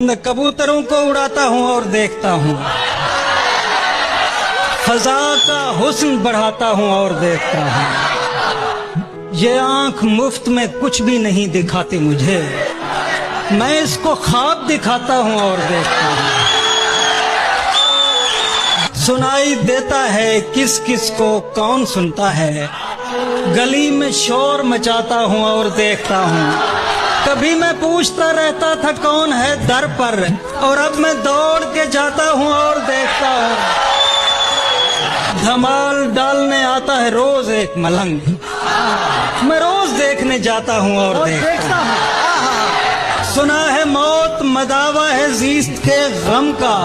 मैं कबूतरों को उड़ाता हूँ और देखता हूँ, फजा का हुस्न बढ़ाता हूँ और देखता हूँ। ये आंख मुफ्त में कुछ भी नहीं दिखाती मुझे, मैं इसको ख्वाब दिखाता हूँ और देखता हूँ। सुनाई देता है किस किस को, कौन सुनता है, गली में शोर मचाता हूँ और देखता हूँ। कभी मैं पूछता रहता था कौन है दर पर, और अब मैं दौड़ के जाता हूँ और देखता हूँ। धमाल डालने आता है रोज एक मलंग, मैं रोज देखने जाता हूँ और देखता हूँ। सुना है मौत मदावा है जीस्त के गम का,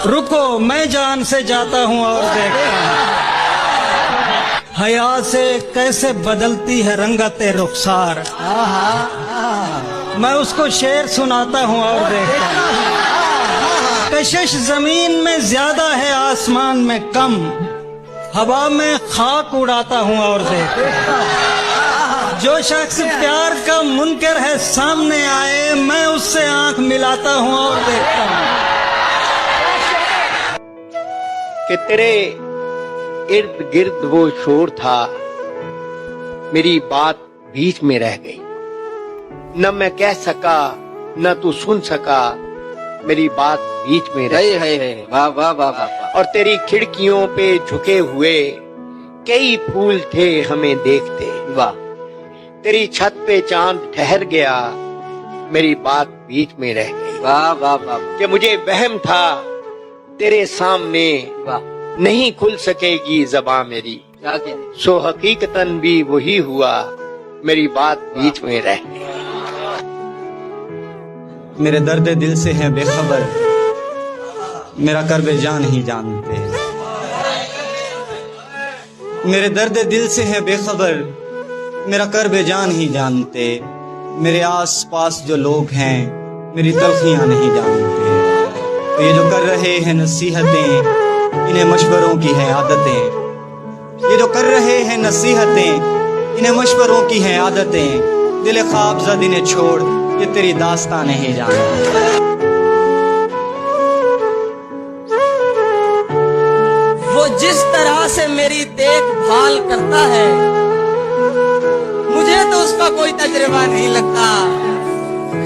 रुको मैं जान से जाता हूँ और देखता हूँ। हया से कैसे बदलती है रंगते रुखसार, मैं उसको शेर सुनाता हूँ और देखता हूँ। कशिश जमीन में ज्यादा है आसमान में कम, हवा में खाक उड़ाता हूँ और देखता हूँ। जो शख्स प्यार का मुनकर है सामने आए, मैं उससे आंख मिलाता हूँ और देखता हूँ। कि तेरे इर्द गिर्द वो शोर था, मेरी बात बीच में रह गई। न मैं कह सका न तू सुन सका, मेरी बात बीच में रह गई। वाह वाह वाह वाह। और तेरी खिड़कियों पे झुके हुए कई फूल थे हमें देखते। वाह। तेरी छत पे चांद ठहर गया, मेरी बात बीच में रह गई। वाह वाह वाह। कि मुझे वहम था तेरे सामने वाह। नहीं खुल सकेगी ज़बां मेरी, सो हकीकतन भी वही हुआ, मेरी बात बीच में रह गई। मेरे दर्द दिल से है बेखबर, मेरा कर्ब जान नहीं जानते। मेरे दर्द दिल से है बेखबर, मेरा कर्ब जान नहीं जानते। मेरे आस पास जो लोग हैं मेरी तलखियां नहीं जानते। तो ये जो कर रहे हैं नसीहतें, इन्हें मशवरों की है आदतें। ये जो कर रहे हैं नसीहतें, इन्हें मशवरों की है आदतें। दिल ख्वाब ज़द इन्हें छोड़, ये तेरी दास्तां नहीं जानते। वो जिस तरह से मेरी देखभाल करता है, मुझे तो उसका कोई तजुर्बा नहीं लगता।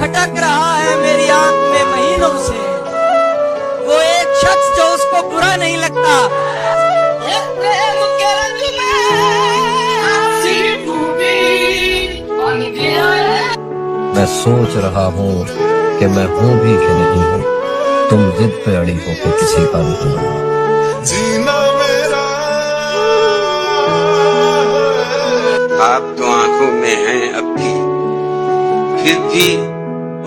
खटक रहा है मेरी आंख में महीनों से वो एक शख्स जो उसको बुरा नहीं लगता। मैं सोच रहा हूँ कि मैं हूँ भी कि नहीं हूँ, तुम जिद पे अड़ी हो के किसी का नहीं हो। जीना मेरा आप तो आंखों में हैं अब भी, फिर भी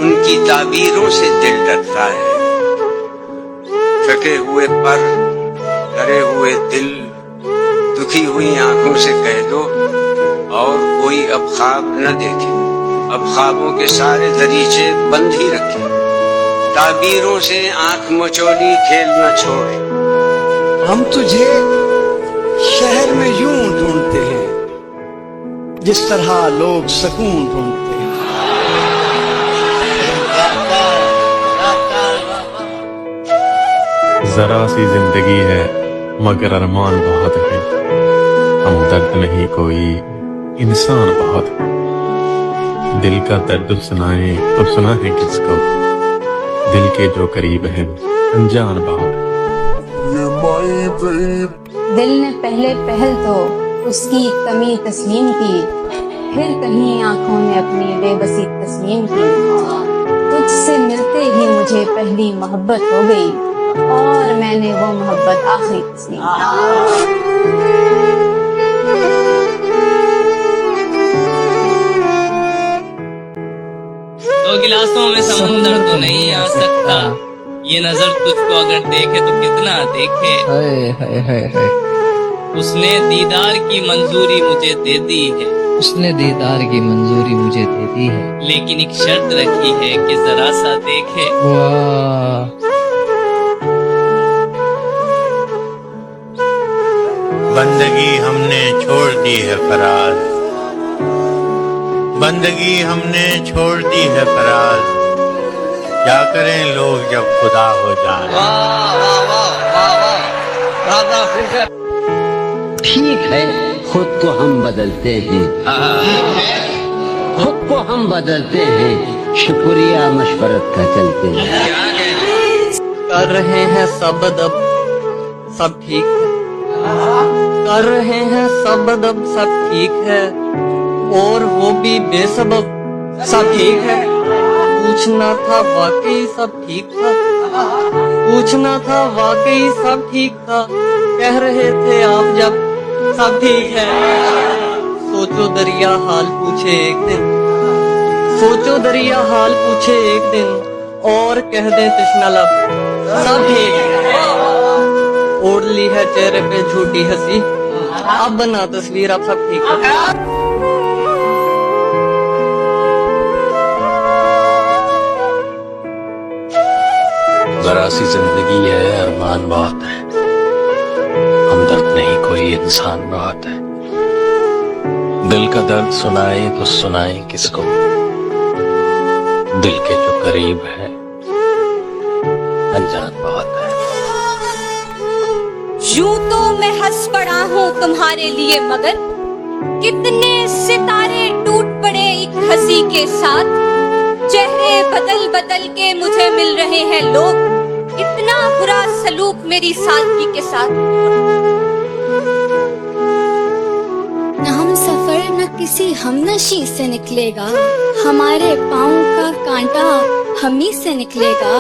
उनकी ताबीरों से दिल डरता है। थके हुए पर, डरे हुए दिल, दुखी हुई आंखों से कह दो और कोई अब ख्वाब न देखे। अब ख्वाबों के सारे दरीचे बंद ही रखे, ताबीरों से आंख मचोली खेल न छोड़े। हम तुझे शहर में यूं ढूंढते हैं जिस तरह लोग सुकून ढूंढते हैं। जरा सी जिंदगी है मगर अरमान बहुत है, हमदर्द नहीं कोई इंसान बहुत है। दिल का दर्द सुनाए तो सुना है किसको, दिल के जो करीब है अनजान बहुत है। दिल ने पहले पहल तो उसकी कमी तस्लीम की, फिर कहीं आंखों ने अपनी बेबसी तस्लीम की। तुझसे मिलते ही मुझे पहली मोहब्बत हो गई, और मैंने वो मोहब्बत आखिरी तस्लीम की। दो गिलासों में समंदर तो नहीं आ सकता, ये नजर तुझको अगर देखे तो कितना देखे। उसने दीदार की मंजूरी मुझे दे दी है, उसने दीदार की मंजूरी मुझे दे दी है, लेकिन एक शर्त रखी है कि जरा सा देखे। वाह। बंदगी हमने छोड़ दी है फराज, बंदगी हमने छोड़ दी है फराज। क्या करें लोग जब खुदा हो जाए। ठीक है, खुद को हम बदलते हैं, खुद को हम बदलते हैं, शुक्रिया मशवरत का चलते हैं। कर रहे हैं सब दब सब ठीक है, कर रहे हैं सब दब सब ठीक है, और वो भी बेसबब सब ठीक है। पूछना था वाकई सब ठीक था, पूछना था वाकई सब ठीक था, कह रहे थे आप जब सब ठीक है। सोचो दरिया हाल पूछे एक दिन, सोचो दरिया हाल पूछे एक दिन, और कह दे तृष्णा लब सब ठीक है। ओढ़ ली है चेहरे पे झूठी हंसी, अब बना तस्वीर अब सब ठीक है। जरा सी जिंदगी है, अरमान बहुत है, हमदर्द नहीं कोई इंसान बहुत है। दिल का दर्द सुनाए तो सुनाए किसको, दिल के जो करीब है अनजान बहुत है। यूं तो मैं हंस पड़ा हूँ तुम्हारे लिए, मगर कितने सितारे टूट पड़े एक हंसी के साथ। चेहरे बदल बदल के मुझे मिल रहे हैं लोग, इतना बुरा सलूक मेरी सादगी के साथ। न हम सफर न किसी हमनशी से निकलेगा, हमारे पाँव का कांटा हम ही से निकलेगा।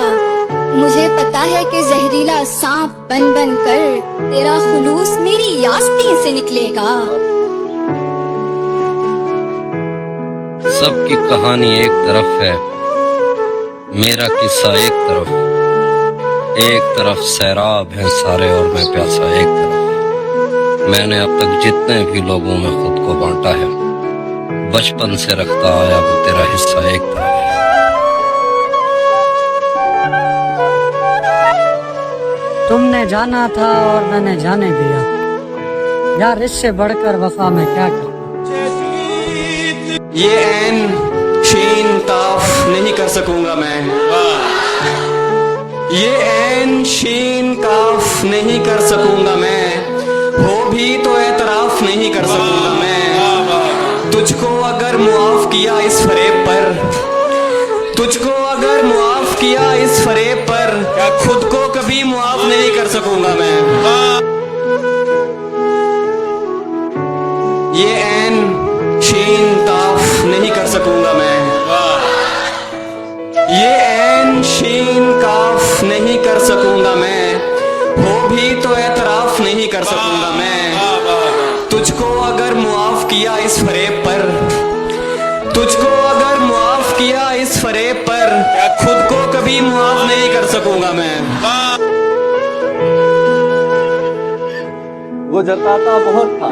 मुझे पता है कि जहरीला सांप बन बन कर तेरा खुलूस मेरी यास्ती से निकलेगा। सबकी कहानी एक तरफ है, मेरा किस्सा एक तरफ सैराब है सारे और मैं प्यासा एक तरफ। मैंने अब तक जितने भी लोगों में खुद को बांटा है, बचपन से रखता आया वो तेरा हिस्सा एक तरफ। तुमने जाना था और मैंने जाने दिया, यार इससे बढ़कर वफा में क्या कर। ये ऐन शीन काफ नहीं कर सकूंगा मैं, ये ऐन शीन काफ नहीं कर सकूंगा मैं, हो भी तो एतराफ नहीं कर सकूंगा मैं। तुझको अगर मुआफ किया इस फरेब पर, तुझको अगर मुआफ किया इस फरेब पर, खुद को कभी मुआफ नहीं कर सकूंगा मैं। ये ऐन शीन काफ नहीं कर सकूंगा मैं, ये ऐन शीन काफ नहीं कर सकूंगा मैं, हो भी तो एतराफ नहीं कर सकूंगा मैं। तुझको अगर मुआफ किया इस फरेब पर, तुझको अगर मुआफ किया इस फरेब पर, खुद को कभी मुआफ नहीं कर सकूंगा मैं। वो जताता बहुत था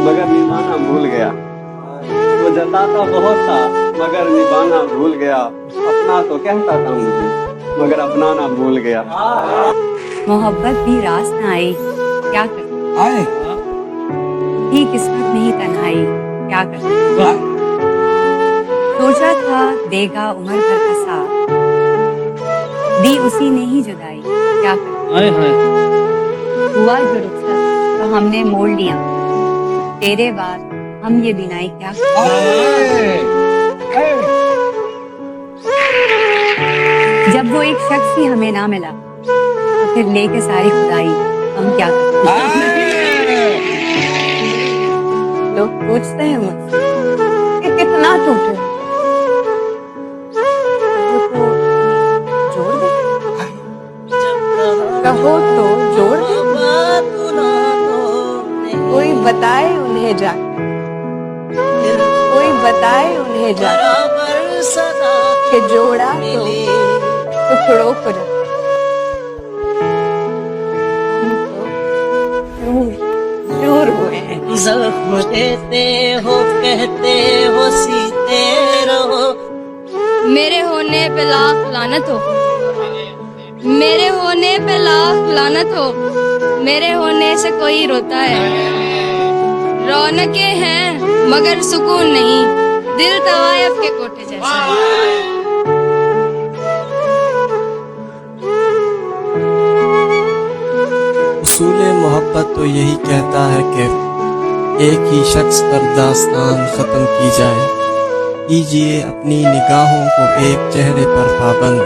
मगर निभाना भूल गया, वो जताता बहुत था मगर निभाना भूल गया। अपना तो कहता था मुझे मगर अपनाना भूल गया। मोहब्बत भी रास न आई, क्या कर आए ही किस्मत नहीं तन्हाई, क्या कर। सोचा था देगा उम्र भर का साथ, दी उसी ने ही जुदाई, क्या कर। हुआ जो रुखसत तो हमने मोड़ लिया, तेरे बाद हम ये बिनाई क्या कर। जब वो एक शख्स ही हमें ना मिला तो फिर लेके सारी खुदाई हम क्या करते। लोग पूछते हैं मुझसे कि कितना टूटे, तो जोड़ दे, कहो तो जोड़ दे, कोई बताए उन्हें जाकर, कोई बताए उन्हें जाकर कि जोड़ा तो टुकड़ों को रख। दूर हुए हैं, जख्म देते हो कहते हो सीते रहो। मेरे होने पे लाख लानत हो, मेरे होने पे लाख लानत हो, मेरे होने से कोई रोता है। रौनकें हैं मगर सुकून नहीं, दिल तवायफ के कोठे जैसा। मोहब्बत तो यही कहता है कि एक ही शख्स पर दास्तान ख़त्म की जाए। कीजिए अपनी निगाहों को एक चेहरे पर पाबंद,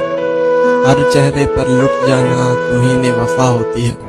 हर चेहरे पर लुट जाना तुम्हीं ने वफा होती है।